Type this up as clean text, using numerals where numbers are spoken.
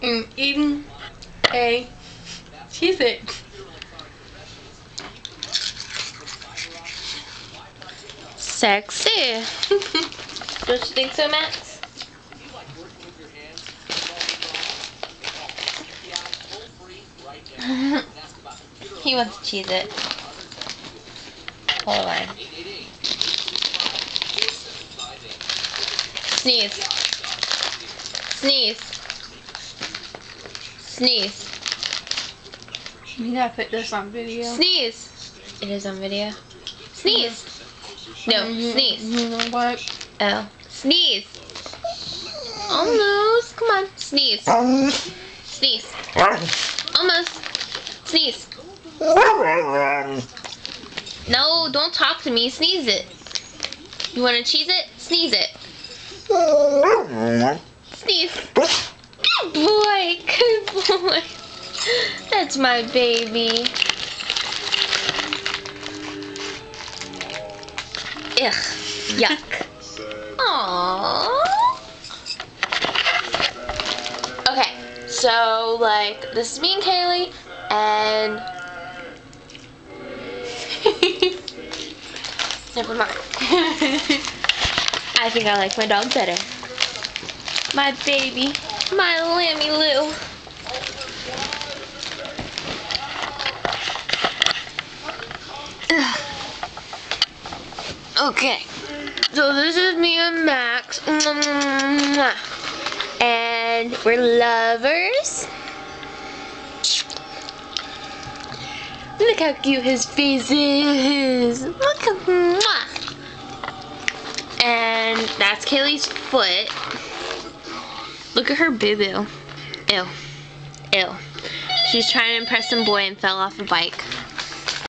and eating a Cheez-It. Sexy. Don't you think so, Max? He wants to cheese it. Hold on. Sneeze. Sneeze. Sneeze. You gotta put this on video. Sneeze. It is on video. Sneeze. No, sneeze. You know what? Oh. Sneeze. Almost. Come on. Sneeze. Sneeze. Almost. Sneeze. No, don't talk to me. Sneeze it. You want to cheese it? Sneeze it. Sneeze. Good boy. Good boy. That's my baby. Ugh. Yuck. Aww. Okay, so like this is me and Kaylee, and never mind. I think I like my dog better. My baby, my Lammy Lou. Okay, so this is me and Max, and we're lovers. Look how cute his face is. Look how, and that's Kaylee's foot. Look at her boo-boo. Ew. Ew. She's trying to impress some boy and fell off a bike.